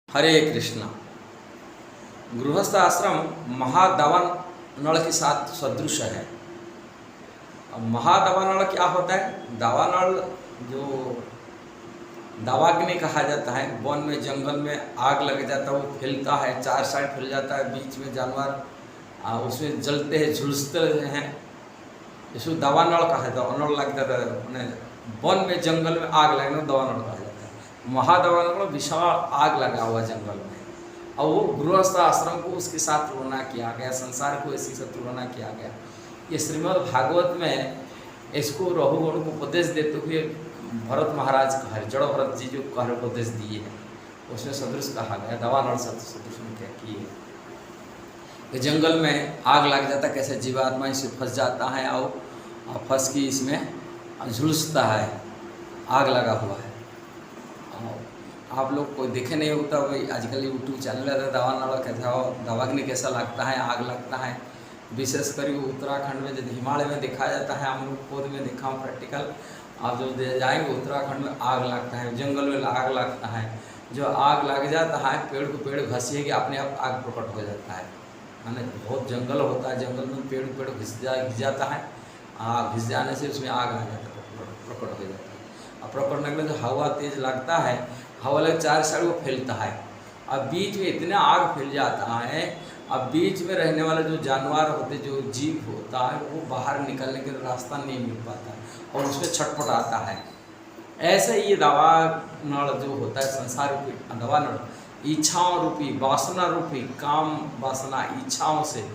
हरे कृष्णा। गृहस्थ आश्रम महादावानल के साथ सदृश है। अब महादावानल क्या होता है? दावानल जो दावाग्नि कहा जाता है। वन में जंगल में आग लग जाता है, वो फैलता है, चार साइड फैल जाता है, बीच में जानवर उसमें जलते हैं, झुलसते हैं, इसको दावानल कहा जाता है। अनल लग जाता है, मैंने वन में जंगल में आग लगना दावानल कहा जाता है। महादावानल विशाल आग लगा हुआ जंगल में, और वो गृहस्थ आश्रम को उसके साथ तुलना किया गया, संसार को इसी से तुलना किया गया। ये श्रीमद् भागवत में इसको रघुगण को उपदेश देते हुए भरत महाराज कहा, जड़ भरत जी जो कह उपदेश दिए हैं, उसमें सदृश कहा गया। दावानल सदृश में क्या किए कि जंगल में आग लग जाता, कैसे जीवात्मा इसे फंस जाता है और फंस की इसमें झुलसता है, आग लगा हुआ है। आप लोग कोई देखे नहीं होता, वही आजकल यूट्यूब चैनल है दावानल कैसा हो, दावाग्नि कैसा लगता है, आग लगता है। विशेषकर उत्तराखंड में जब हिमालय में देखा जाता है, हम लोग खुद में देखा हूँ प्रैक्टिकल। आप जो जाएंगे उत्तराखंड में आग लगता है, जंगल में आग लगता है। जो आग लग जाता है, पेड़ को पेड़ घसीएगी, अपने आप आग प्रकट हो जाता है। माने बहुत जंगल होता है, जंगल में पेड़ घिस जाता है, घिस जाने से उसमें आग आ जाता है, प्रकट हो जाता है। और प्रकट होने के लिए जो हवा तेज लगता है, हवा लग चार साइड वो फैलता है। अब बीच में इतना आग फैल जाता है, अब बीच में रहने वाला जो जानवर होते, जो जीव होता है, वो बाहर निकलने के रास्ता नहीं मिल पाता और उसमें छटपटाता है। ऐसे ये दावानल जो होता है, संसार रूपी दावानल, इच्छाओं रूपी, वासना रूपी, काम वासना इच्छाओं से,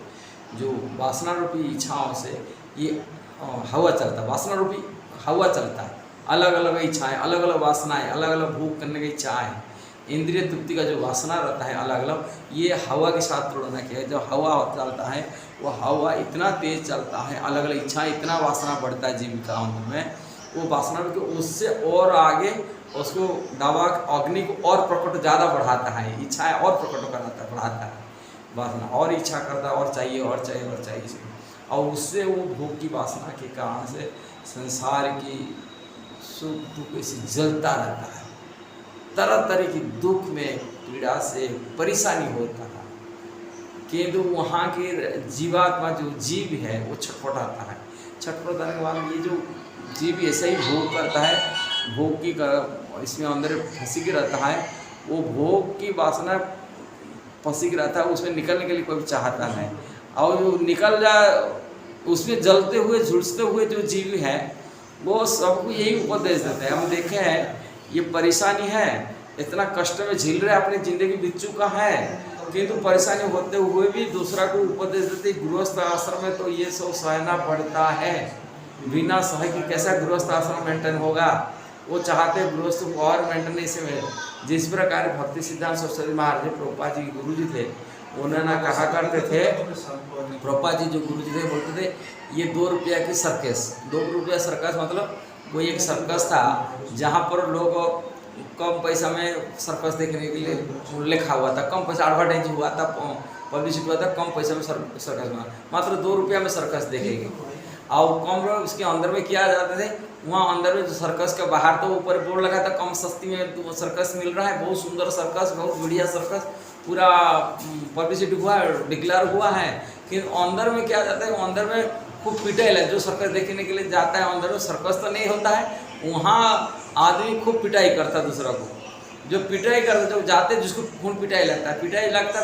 जो वासना रूपी इच्छाओं से ये हवा चलता है, वासना रूपी हवा चलता है। अलग अलग इच्छाएं, अलग अलग वासनाएं, अलग अलग भूख करने की इच्छाएं, इंद्रिय तृप्ति का जो वासना रहता है अलग अलग, ये हवा के साथ तुलना किया है। जब हवा चलता है, वो हवा इतना तेज चलता है, अलग अलग इच्छाएं, इतना वासना बढ़ता है जीविकाओं में, वो वासना के उससे और आगे उसको दावा अग्नि को और प्रकट ज़्यादा बढ़ाता है, इच्छाएँ और प्रकट कराता बढ़ाता है, वासना और इच्छा करता है, और चाहिए और चाहिए और चाहिए, और उससे वो भोग की वासना के कारण से संसार की सुख दुख ऐसे जलता रहता है, तरह तरह की दुख में पीड़ा से परेशानी होता है। किंतु वहाँ के जीवात्मा जो जीव है वो छटपटाता है। छटपटाने के बाद ये जो जीव ऐसा ही भोग करता है, भोग की इसमें अंदर फंसी के रहता है, वो भोग की वासना फंसी के रहता है, उसमें निकलने के लिए कोई चाहता नहीं, और जो निकल जाए उसमें जलते हुए झुलसते हुए जो जीव है वो सबको यही उपदेश देते हैं। हम देखे हैं ये परेशानी है, इतना कष्ट में झेल रहे, अपनी ज़िंदगी बीत चुका है, किंतु परेशानी होते हुए भी दूसरा को उपदेश देते। गृहस्थ आश्रम में तो ये सब सहना पड़ता है, बिना सह की कैसा गृहस्थ आश्रम मेंटेन होगा। वो चाहते हैं गृहस्थ को और मेंटेन इसे में, जिस प्रकार भक्ति सिद्धांत सरस्वती महाराज प्रभुपाद जी गुरु जी थे, उन्होंने कहा करते थे, प्रभुपाद जी जो गुरु जी थे बोलते थे, ये 2 रुपया की सर्कस, 2 रुपया सर्कस मतलब कोई एक सर्कस था जहाँ पर लोग कम पैसा में सर्कस देखने के लिए लिखा हुआ था, कम पैसा एडवर्टाइज हुआ था, पब्लिसिटी हुआ था, कम पैसा में सर्कस में मात्र 2 रुपया में सर्कस देखेंगे। और कम लोग उसके अंदर में किया जाते थे, वहाँ अंदर में जो सर्कस के बाहर तो ऊपर बोर्ड लगा था, कम सस्ती में सर्कस मिल रहा है, बहुत सुंदर सर्कस, बहुत बढ़िया सर्कस, पूरा पब्लिसिटी हुआ है, डिक्लेयर हुआ है। कि अंदर में क्या जाता है, अंदर में खूब पिटाई है। जो सर्कस देखने के लिए जाता है अंदर में सर्कस तो नहीं होता है, वहाँ आदमी खूब पिटाई करता है दूसरा को, जो पिटाई करता, जो जाते जिसको खून पिटाई लगता है,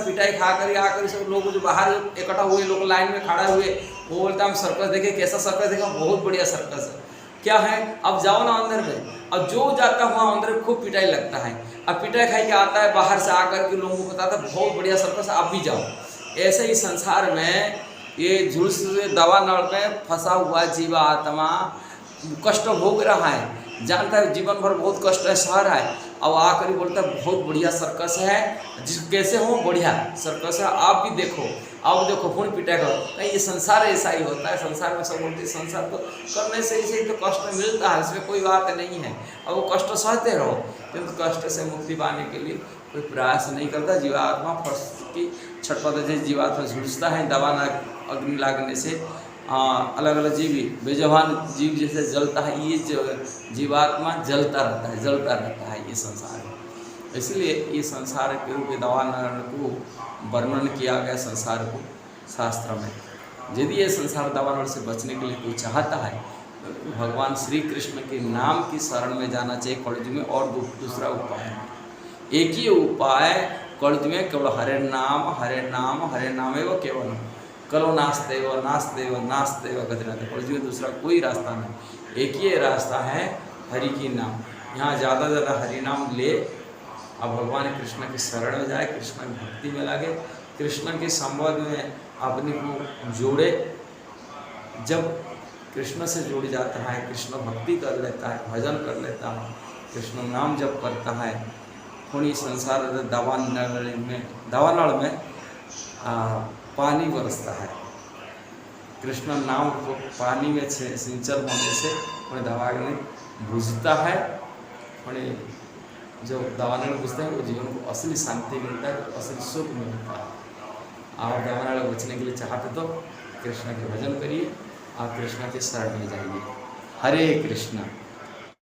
पिटाई खा कर आकर सब लोग जो बाहर इकट्ठा हुए लोग लाइन में खड़ा हुए, वो बोलता हम सर्कस देखे, कैसा सर्कस देखा, बहुत बढ़िया सर्कस है, क्या है, अब जाओ ना अंदर में। अब जो जाता हुआ अंदर में खूब पिटाई लगता है, अब पिटाई खाई के आता है बाहर से आकर के लोगों को बताता है बहुत बढ़िया सर्कस, आप भी जाओ। ऐसे ही संसार में ये झुलस दावानल में फंसा हुआ जीवात्मा कष्ट भोग रहा है, जानता है जीवन भर बहुत कष्ट है, सह रहा है, अब आकर ही बोलता है बहुत बढ़िया सर्कस है, जिस कैसे हो बढ़िया सर्कस है, आप भी देखो, आप देखो खून पिटाई करो। नहीं, ये संसार ऐसा ही होता है, संसार में सब बोलते संसार तो करने से इसे तो कष्ट मिलता है, इसमें कोई बात नहीं है, अब वो कष्ट सहते रहो, किंतु कष्ट से मुक्ति पाने के लिए कोई प्रयास नहीं करता। जीवात्मा फंस की छटपट जैसे जीवात्मा झुलसता है, दवा अग्नि लागने से अलग अलग जीव बेजबान जीव जैसे जलता है, ये जीवात्मा जलता रहता है, ये संसार में। इसलिए ये संसार के रूप में दावानल को वर्णन किया गया संसार को शास्त्र में। यदि ये संसार दावानल से बचने के लिए कोई चाहता है तो भगवान श्री कृष्ण के नाम की शरण में जाना चाहिए कलयुग में। और दूसरा उपाय है, एक ही उपाय कलयुग में, केवल हरे नाम हरे नाम हरे नाम एवं केवल कलो नास्तेव नास्तेव नास्तेव गतिनाथ। कलयुग में दूसरा कोई रास्ता नहीं, एक ही रास्ता है हरि की नाम। यहाँ ज़्यादा से ज़्यादा हरि नाम ले, अब भगवान कृष्ण की शरण में जाए, कृष्ण की भक्ति में लगे, कृष्ण के संबंध में अपने को जोड़े। जब कृष्ण से जुड़ जाता है, कृष्ण भक्ति कर लेता है, भजन कर लेता है, कृष्ण नाम जप करता है, थोड़ी संसार दावानल में पानी बरसता है। कृष्ण नाम को पानी में सिंचन होने से उन्हें दावानल बुझता है, उन्हें जो दावानल बुझते हैं वो जीवन को असली शांति मिलता है, असली सुख मिलता है। आप दावानल बचने के लिए चाहते तो कृष्ण के भजन करिए, आप कृष्ण के शरण में जाइए। हरे कृष्ण।